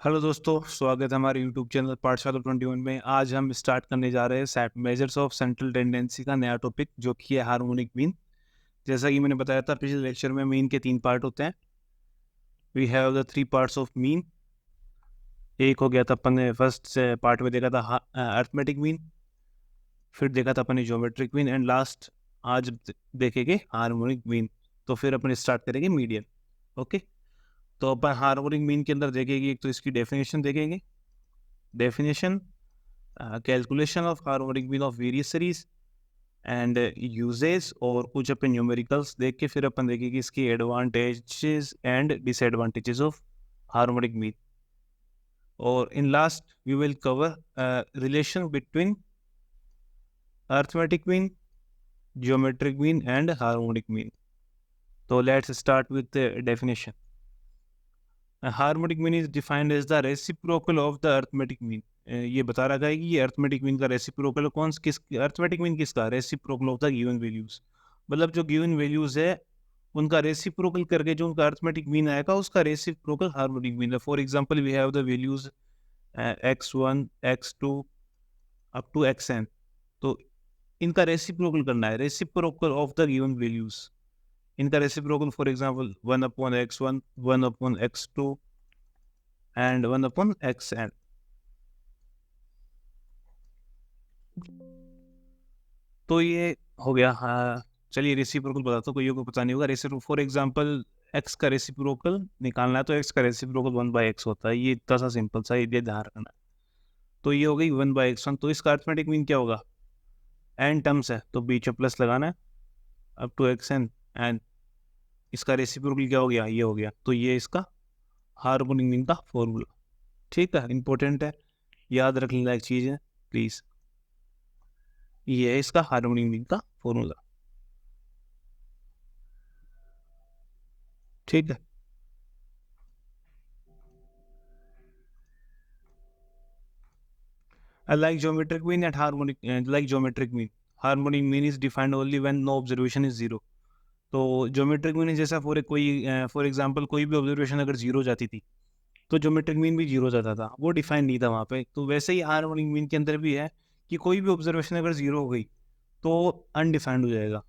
Hello दोस्तों, स्वागत है हमारे यूट्यूब चैनल पाठशाला 21 में। आज हम स्टार्ट करने जा रहे हैं set measures of central tendency का नया टॉपिक, जो कि है हार्मोनिक मीन। जैसा कि मैंने बताया था पिछले लेक्चर में, मीन के 3 पार्ट होते हैं। We have the 3 parts of mean. एक हो गया था, अपन ने फर्स्ट से पार्ट में देखा था अर्थमेटिक मीन, फिर देखा था अपन ने ज्योमेट्रिक मीन, एंड लास्ट आज देखेंगे हार्मोनिक मीन। तो फिर अपन स्टार्ट करेंगे मीडियन। ओके, तो अपन हार्मोनिक मीन के अंदर देखेंगे, एक तो इसकी डेफिनेशन देखेंगे। Definition, calculation of harmonic mean of various series and uses, और कुछ अपन न्यूमेरिकल्स देख के फिर अपन देखेंगे इसकी advantages and disadvantages of harmonic mean. और in last we will cover relation between arithmetic mean, geometric mean and harmonic mean. तो let's start with the definition. Harmonic mean is defined as the reciprocal of the arithmetic mean. ये बता रखा है कि ये arithmetic mean का reciprocal कौन किस अर्थमेटिक मीन किसका reciprocal of the given values. मतलब जो गिवन वैल्यूज है उनका रेसिप्रोकल करके जो उनका अर्थमेटिक मीन आएगा उसका रेसिप्रोकल हार्मोनिक मीन है। For example we have the values x1 x2 up to xn। तो इनका रेसिप्रोकल करना है, reciprocal of the given values. इनका reciprocal for example 1/x1, 1/x2 and 1/xn। तो ये हो गया। हाँ, चलिए रेसिप्रोकल बताता हूँ, कोई को पता नहीं होगा। रेसिप्रोकल फॉर एग्जांपल एक्स का रेसिप्रोकल निकालना है तो एक्स का रेसिप्रोकल 1/x होता है। ये इतना सा सिंपल सा, ये ध्यान रखना है। तो ये हो गई 1/x1। तो इसका अर्थमेटिक मीन क्या होगा? एन टर्म्स है तो बीच में प्लस लगाना है अप टू xn, एंड इसका रेसिप्रोकल क्या हो गया? ये हो गया। तो ये इसका हार्मोनिक मीन का फॉर्मूला। ठीक है, इंपॉर्टेंट है, याद रखने लायक चीज़ है प्लीज़। ये है इसका हार्मोनिक मीन का फॉर्मूला। ठीक है। Like geometric mean and harmonic, like geometric mean, harmonic mean is defined only when no observation is zero. तो ज्योमेट्रिक मीन जैसा फॉर एग्जांपल कोई भी ऑब्जर्वेशन अगर जीरो जाती थी तो ज्योमेट्रिक मीन भी जीरो जाता था, वो डिफाइन नहीं था वहाँ पे। तो वैसे ही हार्मोनिक मीन के अंदर भी है कि कोई भी ऑब्जर्वेशन अगर जीरो हो गई तो अनडिफाइंड हो जाएगा।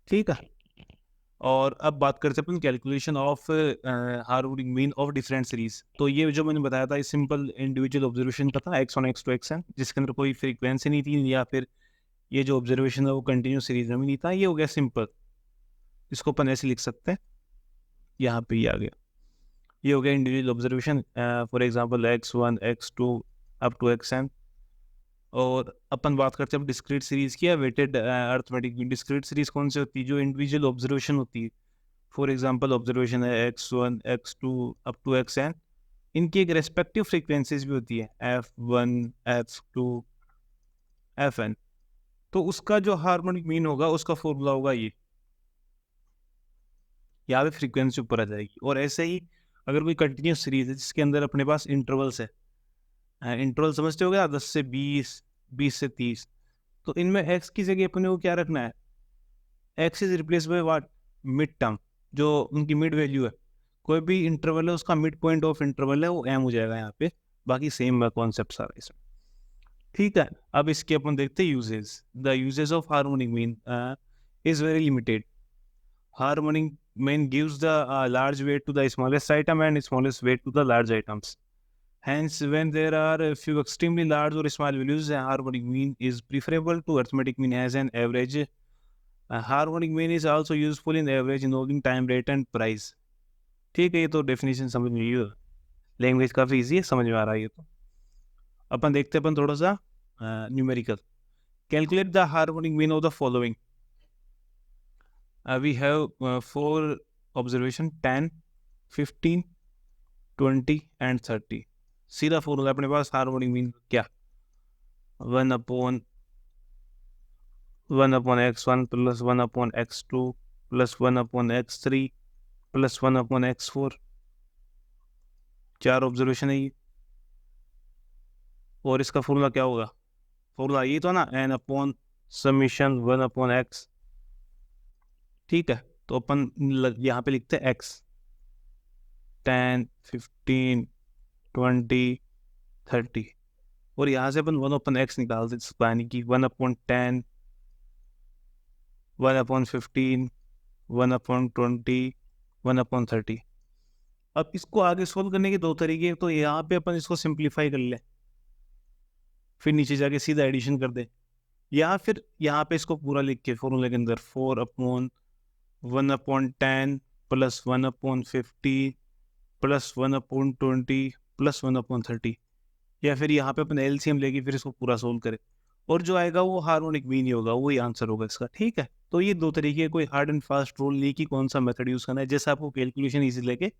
ठीक है। और अब बात करते हैं अपन calculation of harmonic mean of different series. तो ये जो मैंने बताया था सिंपल इंडिविजुअल ऑब्जर्वेशन का था, x1 x2 xn, जिसके अंदर कोई फ्रीक्वेंसी नहीं थी, या फिर ये जो ऑब्जर्वेशन है वो कंटिन्यूस सीरीज में भी नहीं था। ये हो गया सिंपल, इसको अपन ऐसे लिख सकते हैं, यहाँ पे ये आ गया। ये हो गया individual observation, for example x1 x2 up to xn। और अपन बात करते हैं अब डिस्क्रीट सीरीज की, या weighted arithmetic mean. Discrete series कौन सी होती है? जो इंडिविजुअल ऑब्जर्वेशन होती है। फॉर एग्जांपल ऑब्जर्वेशन है x1 x2 up to xn, इनकी एक रेस्पेक्टिव फ्रीक्वेंसीज भी होती है, f1 f2 fn। तो उसका जो हार्मोनिक मीन होगा उसका फॉर्मूला होगा ये, यहाँ पे फ्रीक्वेंसी ऊपर आ जाएगी। और ऐसे ही अगर कोई कंटिन्यूस सीरीज है जिसके अंदर अपने पास इंटरवल्स है, इंटरवल समझते हो गया, 10 से 20, 20 से 30। तो इनमें x की जगह अपने को क्या रखना है? x is replace by what? Mid term, जो उनकी मिड वैल्यू है। कोई भी इंटरवल है उसका मिड पॉइंट ऑफ इंटरवल है वो m हो जाएगा यहाँ पे। बाकी सेम कॉन्सेप्ट सारा इसमें। ठीक है। अब इसके अपन देखते हैं uses. The uses of harmonic mean is very limited. Harmonic mean gives the large weight to the smallest item and smallest weight to the large items. Hence, when there are a few extremely large or small values, harmonic mean is preferable to arithmetic mean as an average. Harmonic mean is also useful in average involving time, rate and price. ठीक है, ये तो definition समझ में ही, language काफ़ी easy है, समझ में आ रहा है ये तो। अपन देखते हैं अपन थोड़ा सा numerical. Calculate the harmonic mean of the following. We have 4 observation, 10, 15, 20 and 30। सीधा फॉर्मूला अपने पास हार्मोनिक मीन क्या? 1/x1 plus 1/x2 plus 1/x3 plus 1/x4। 4 observation है ये। और इसका फॉर्मूला क्या होगा? फॉर्मूला ये तो ना, n/समीशन 1/x। ठीक है। तो अपन यहाँ पे लिखते हैं x, 10, 15, 20, 30 और यहाँ से अपन 1/x निकाल सकते, यानी कि 1/10, 1/15, 1/20, 1/30। अब इसको आगे सोल्व करने के दो तरीके, तो यहाँ पे अपन इसको सिंप्लीफाई कर ले, फिर नीचे जाके सीधा एडिशन कर दे, या फिर यहाँ पे इसको पूरा लिख के फॉर्मूले के अंदर 4/1/10 प्लस 1/50 प्लस 1/20 प्लस 1/30, या फिर यहाँ पे अपन एलसीएम लेके फिर इसको पूरा सोल्व करें, और जो आएगा वो हार्मोनिक मीन ही होगा, वही आंसर होगा इसका। ठीक है, तो ये दो तरीके, कोई हार्ड एंड फास्ट रूल नहीं कि कौन सा मेथड यूज करना है, जैसे आपको कैलकुलेशन इजी लेके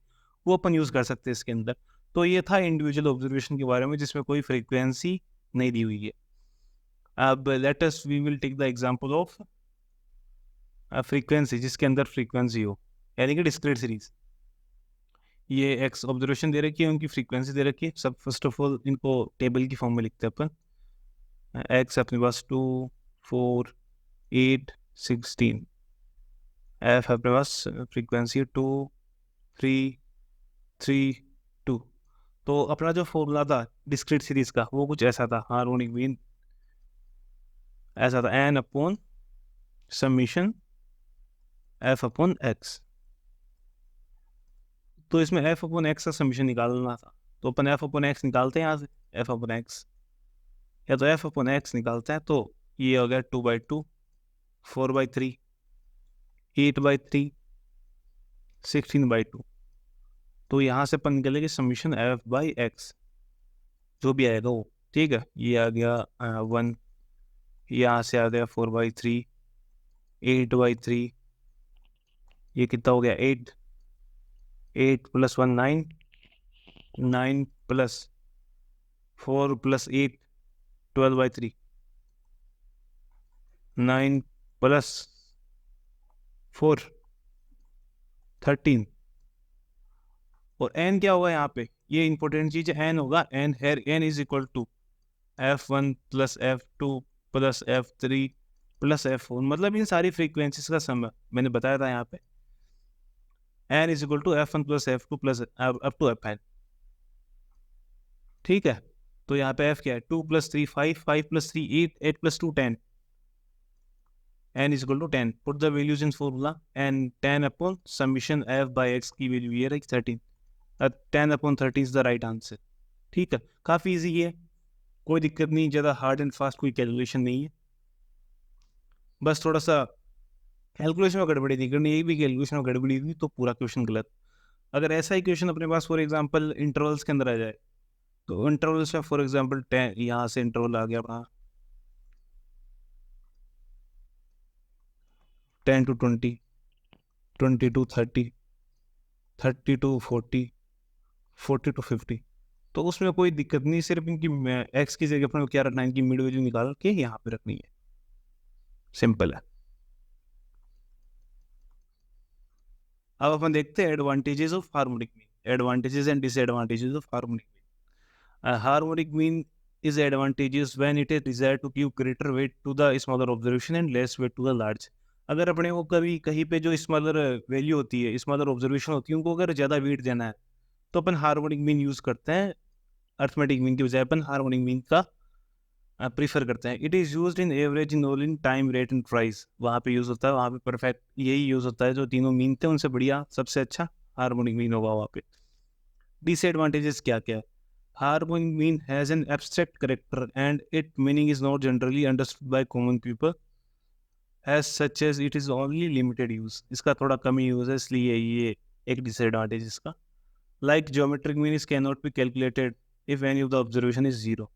वो अपन यूज कर सकते हैं इसके अंदर। तो ये था इंडिविजुअल ऑब्जर्वेशन के बारे में जिसमें कोई फ्रीक्वेंसी नहीं दी हुई है। अब let us we will take the example of frequency, जिसके अंदर फ्रीक्वेंसी हो, यानी कि डिस्क्रीट सीरीज। ये एक्स ऑब्जर्वेशन दे रखी है, उनकी फ्रीक्वेंसी दे रखी है। सब फर्स्ट ऑफ ऑल इनको टेबल की फॉर्म में लिखते हैं अपन। एक्स अपने पास 2, 4, 8, 16। एफ अपने पास फ्रीक्वेंसी 2, 3, 3, 2। तो अपना जो फॉर्मूला था डिस्क्रीट सीरीज का वो कुछ ऐसा था, हार्मोनिक मीन ऐसा था, n upon summation f upon x. तो इसमें एफ अपॉन एक्स का समीशन निकालना था, तो अपन एफ अपॉन एक्स निकालते हैं यहाँ से, एफ अपॉन एक्स, या तो एफ अपॉन एक्स निकालते हैं, तो ये हो गया 2/2, 4/3, 8/3, 16/2। तो यहाँ से अपन निकलेंगे समीशन एफ बाई एक्स, जो भी आएगा वो। ठीक है, ये आ गया 1, यहाँ से आ गया 4/3, 8/3, ये कितना हो गया 8, 8 + 1 9, 9 + 4 + 8 12/3, 9 + 4 13। और n क्या होगा यहाँ पे, ये इंपॉर्टेंट चीज है, n होगा, n है, n is equal to f1 + f2 + f3 + f4, मतलब इन सारी फ्रीक्वेंसीज का सम है, मैंने बताया था यहाँ पे। n is equal to f1 + f2 + up to fn। ठीक है, तो यहाँ पे f क्या है, 2 + 3 5, 5 + 3 8, 8 + 2 10, n is equal to 10. Put the values in formula, and 10 upon summation f by x की वैल्यू ये रही 13। 10/13 is the right answer। ठीक है, काफ़ी इजी है, कोई दिक्कत नहीं, ज़्यादा हार्ड एंड फास्ट कोई कैलकुलेशन नहीं है, बस थोड़ा सा कैलकुलेशन में गड़बड़ी नहीं करनी, एक भी कैलकुलेशन में गड़बड़ी हुई तो पूरा क्वेश्चन गलत। अगर ऐसा ही क्वेश्चन अपने पास फॉर एग्जांपल इंटरवल्स के अंदर आ जाए, तो इंटरवल्स में फॉर एग्जांपल 10, यहाँ से इंटरवल आ गया अपना 10 to 20, 20 to 30, 30 to 40, 40 to 50, तो उसमें कोई दिक्कत नहीं, सिर्फ इनकी एक्स की जगह पर क्या रखना है, इनकी मिड वैल्यू निकाल के यहाँ पे रखनी है, सिंपल है। अब अपन देखते हैं advantages of harmonic mean, advantages and disadvantages of harmonic mean. Harmonic mean is advantageous when it is desired to give greater weight to the smaller observation and less weight to the large। अगर अपने को कभी कहीं पे जो smaller value होती है, smaller observation होती है, उनको अगर ज़्यादा वेट देना है तो अपन हार्मोनिक मीन यूज़ करते हैं, अर्थमेटिक मीन की बजाय अपन हार्मोनिक मीन का प्रीफर करते हैं। It is used in average, in all, in time, rate and price, वहाँ पे यूज़ होता है, वहाँ पे परफेक्ट यही यूज़ होता है, जो तीनों मीन थे उनसे बढ़िया सबसे अच्छा हार्मोनिक मीन होगा वहाँ पे। डिसएडवांटेजेस क्या क्या है, harmonic mean has an abstract character and its meaning is not generally understood by common people, as such as it is only limited use। इसका थोड़ा कम यूज है, इसलिए ये एक डिसएडवांटेज इसका। like geometric mean is cannot be calculated if any of the observation is zero।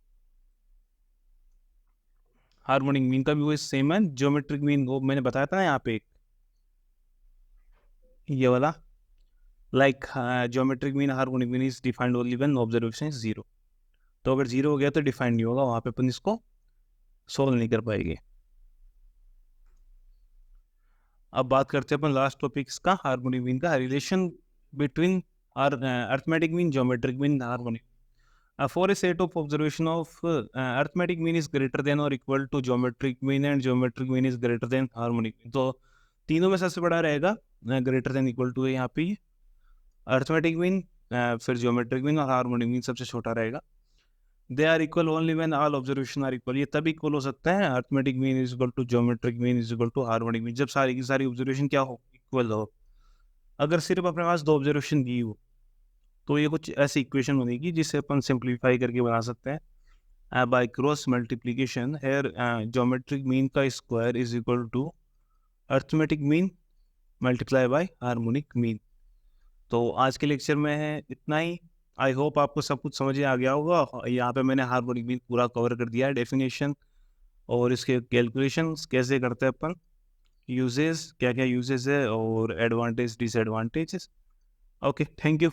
Harmonic mean का भी वो सेम है, ज्योमेट्रिक मीन वो मैंने बताया था ना यहाँ पे, ये वाला, like geometric mean, harmonic mean is defined only when observation is zero। तो अगर जीरो हो गया तो डिफाइंड नहीं होगा, वहां पे अपन इसको सोल्व नहीं कर पाएंगे। अब बात करते हैं अपन लास्ट टॉपिक्स का, हार्मोनिक मीन का, relation between arithmetic mean, geometric mean, harmonic. For a set of observation of arithmetic mean is greater than और equal to geometric mean and geometric mean is greater than harmonic mean. तो तीनों में सबसे बड़ा रहेगा greater than equal to है यहाँ पे, अर्थमेटिक मीन फिर ज्योमेट्रिक मीन और हार्मोनिक मीन सबसे छोटा रहेगा। They are equal only when all observation are equal, ये तब इक्वल हो सकते हैं arithmetic mean is equal to geometric mean is equal to harmonic mean, जब सारी की सारी ऑब्जर्वेशन क्या हो, इक्वल हो। अगर सिर्फ अपने पास दो ऑब्जर्वेशन दी हो तो ये कुछ ऐसी इक्वेशन बनेगी जिसे अपन सिंप्लीफाई करके बना सकते हैं by cross multiplication. Here geometric mean का square is equal to arithmetic mean multiply by harmonic mean. तो आज के लेक्चर में है इतना ही। आई होप आपको सब कुछ समझ में आ गया होगा। यहाँ पे मैंने हार्मोनिक मीन पूरा कवर कर दिया है, डेफिनेशन और इसके कैलकुलेशंस कैसे करते हैं अपन, यूजेस क्या क्या यूजेस है और advantage disadvantages. Okay, thank you.